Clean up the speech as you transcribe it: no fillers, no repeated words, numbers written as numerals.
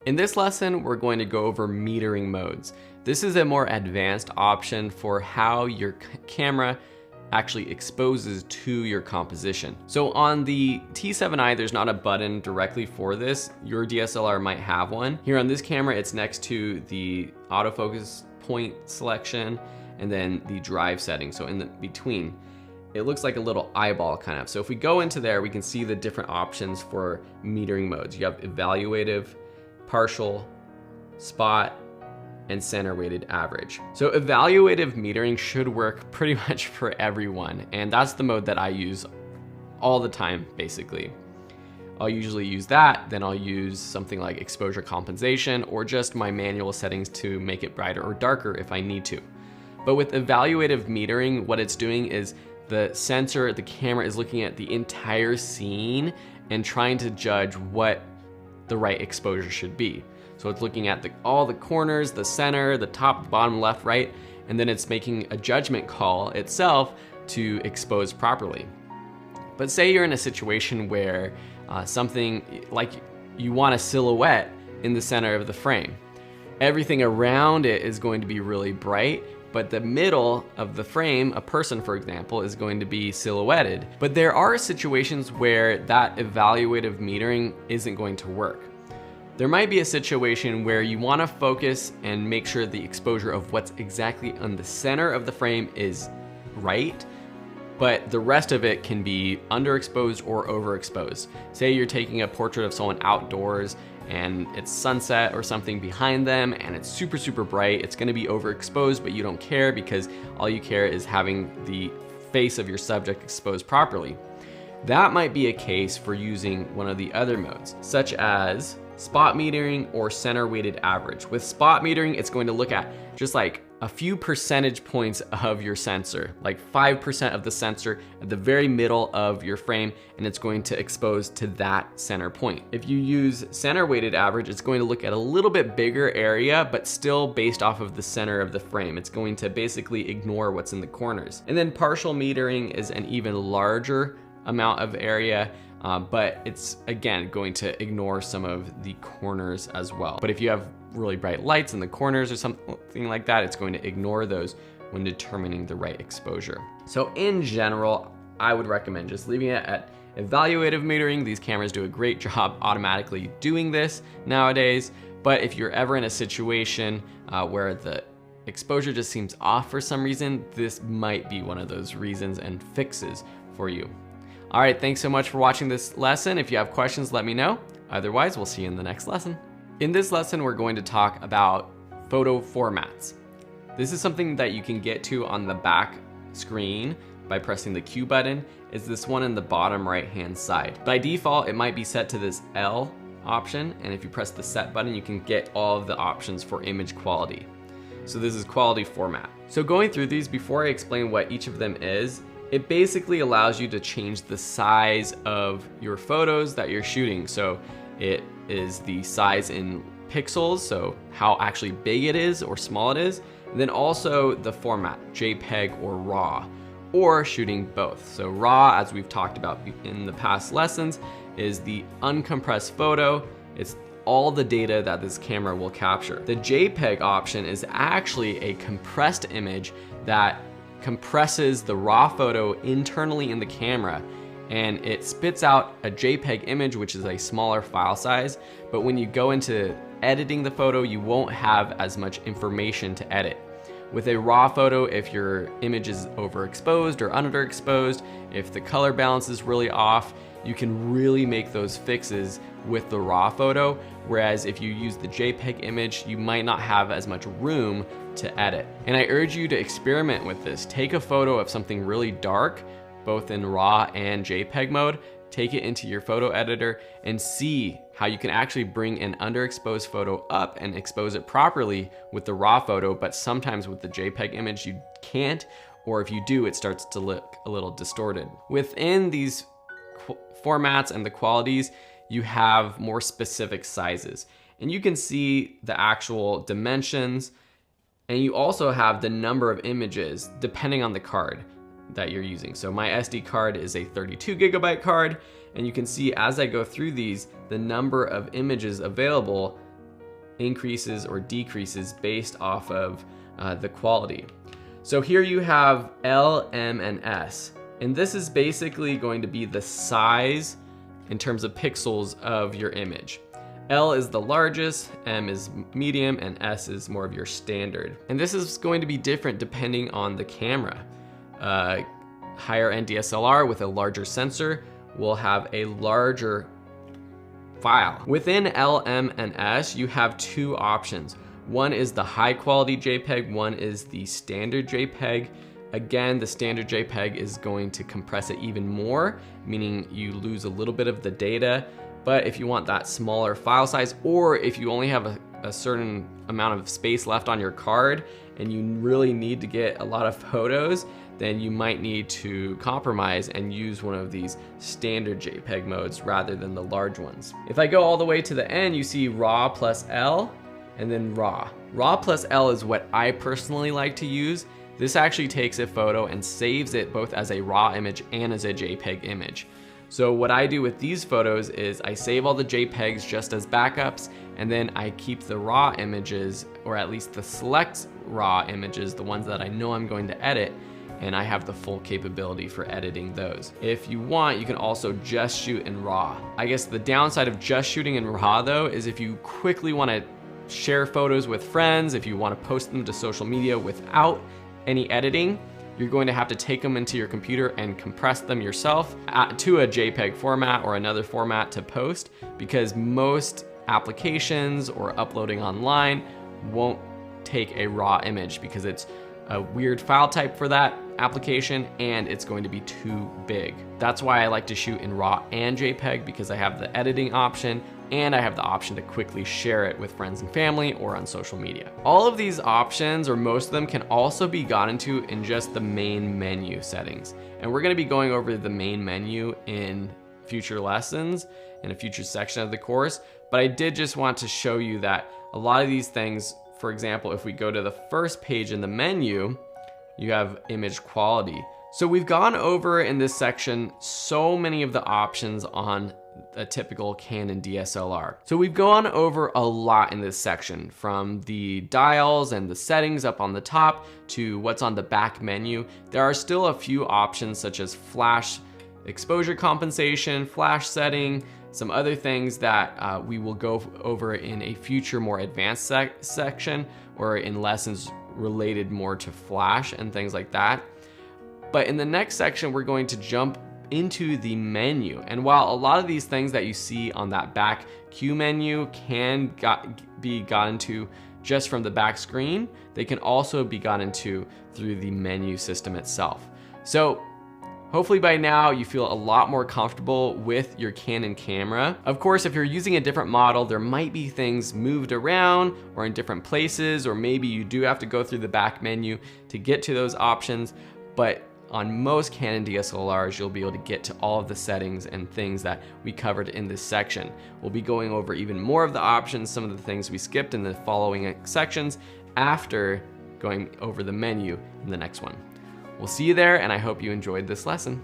In this lesson, we're going to go over metering modes. This is a more advanced option for how your camera actually exposes to your composition. So on the T7i, there's not a button directly for this. Your DSLR might have one. Here on this camera, it's next to the autofocus point selection and then the drive setting. So in the between, it looks like a little eyeball kind of. So if we go into there, we can see the different options for metering modes. You have evaluative, partial, spot, and center weighted average. So evaluative metering should work pretty much for everyone, and that's the mode that I use all the time, basically. I'll usually use that, then I'll use something like exposure compensation or just my manual settings to make it brighter or darker if I need to. But with evaluative metering, what it's doing is the sensor, the camera is looking at the entire scene and trying to judge what the right exposure should be. So it's looking at all the corners, the center, the top, bottom, left, right, and then it's making a judgment call itself to expose properly. But say you're in a situation where something like you want a silhouette in the center of the frame. Everything around it is going to be really bright, but the middle of the frame, a person for example, is going to be silhouetted. But there are situations where that evaluative metering isn't going to work. There might be a situation where you want to focus and make sure the exposure of what's exactly on the center of the frame is right, but the rest of it can be underexposed or overexposed. Say you're taking a portrait of someone outdoors and it's sunset or something behind them and it's super, super bright. It's gonna be overexposed, but you don't care because all you care is having the face of your subject exposed properly. That might be a case for using one of the other modes, such as spot metering or center weighted average. With spot metering, it's going to look at just like a few percentage points of your sensor, like 5% of the sensor at the very middle of your frame, and it's going to expose to that center point. If you use center weighted average, it's going to look at a little bit bigger area, but still based off of the center of the frame. It's going to basically ignore what's in the corners. And then partial metering is an even larger amount of area, but it's again going to ignore some of the corners as well. But if you have really bright lights in the corners or something like that, it's going to ignore those when determining the right exposure. So in general, I would recommend just leaving it at evaluative metering. These cameras do a great job automatically doing this nowadays. But if you're ever in a situation where the exposure just seems off for some reason, this might be one of those reasons and fixes for you. All right, thanks so much for watching this lesson. If you have questions, let me know. Otherwise, we'll see you in the next lesson. In this lesson, we're going to talk about photo formats. This is something that you can get to on the back screen by pressing the Q button. It's this one in the bottom right-hand side. By default, it might be set to this L option, and if you press the set button, you can get all of the options for image quality. So this is quality format. So going through these, before I explain what each of them is, it basically allows you to change the size of your photos that you're shooting. So it is the size in pixels, so how actually big it is or small it is. And then also the format, JPEG or RAW, or shooting both. So RAW, as we've talked about in the past lessons, is the uncompressed photo. It's all the data that this camera will capture. The JPEG option is actually a compressed image that compresses the raw photo internally in the camera, and it spits out a JPEG image, which is a smaller file size. But when you go into editing the photo, you won't have as much information to edit. With a raw photo, if your image is overexposed or underexposed, if the color balance is really off, you can really make those fixes with the raw photo. Whereas if you use the JPEG image, you might not have as much room to edit. And I urge you to experiment with this. Take a photo of something really dark, both in RAW and JPEG mode, take it into your photo editor and see how you can actually bring an underexposed photo up and expose it properly with the raw photo, but sometimes with the JPEG image you can't, or if you do, it starts to look a little distorted. Within these formats and the qualities, you have more specific sizes. and you can see the actual dimensions, and you also have the number of images depending on the card that you're using. So my SD card is a 32 gigabyte card, and you can see as I go through these, the number of images available increases or decreases based off of the quality. So here you have L, M, and S, and this is basically going to be the size in terms of pixels of your image. L is the largest, M is medium, and S is more of your standard. And this is going to be different depending on the camera. Higher end DSLR with a larger sensor will have a larger file. Within L, M, and S, you have two options. One is the high quality JPEG, one is the standard JPEG. Again, the standard JPEG is going to compress it even more, meaning you lose a little bit of the data. But if you want that smaller file size, or if you only have a certain amount of space left on your card and you really need to get a lot of photos, then you might need to compromise and use one of these standard JPEG modes rather than the large ones. If I go all the way to the end, you see RAW plus L and then RAW. RAW plus L is what I personally like to use. This actually takes a photo and saves it both as a RAW image and as a JPEG image. So what I do with these photos is I save all the JPEGs just as backups, and then I keep the RAW images, or at least the select RAW images, the ones that I know I'm going to edit, and I have the full capability for editing those. If you want, you can also just shoot in RAW. I guess the downside of just shooting in RAW though is if you quickly want to share photos with friends, if you want to post them to social media without any editing, you're going to have to take them into your computer and compress them yourself to a JPEG format or another format to post, because most applications or uploading online won't take a RAW image because it's a weird file type for that application and it's going to be too big. That's why I like to shoot in RAW and JPEG, because I have the editing option and I have the option to quickly share it with friends and family or on social media. All of these options, or most of them, can also be gotten to in just the main menu settings. And we're gonna be going over the main menu in future lessons, in a future section of the course, but I did just want to show you that a lot of these things, for example, if we go to the first page in the menu, you have image quality. So we've gone over in this section so many of the options on a typical Canon DSLR. So we've gone over a lot in this section, from the dials and the settings up on the top to what's on the back menu. There are still a few options such as flash exposure compensation, flash setting, some other things that we will go over in a future more advanced section, or in lessons related more to flash and things like that. But in the next section, we're going to jump into the menu. And while a lot of these things that you see on that back Q menu can be gotten to just from the back screen, they can also be gotten to through the menu system itself. So hopefully by now you feel a lot more comfortable with your Canon camera. Of course, if you're using a different model, there might be things moved around or in different places, or maybe you do have to go through the back menu to get to those options. But on most Canon DSLRs, you'll be able to get to all of the settings and things that we covered in this section. We'll be going over even more of the options, some of the things we skipped in the following sections after going over the menu in the next one. We'll see you there, and I hope you enjoyed this lesson.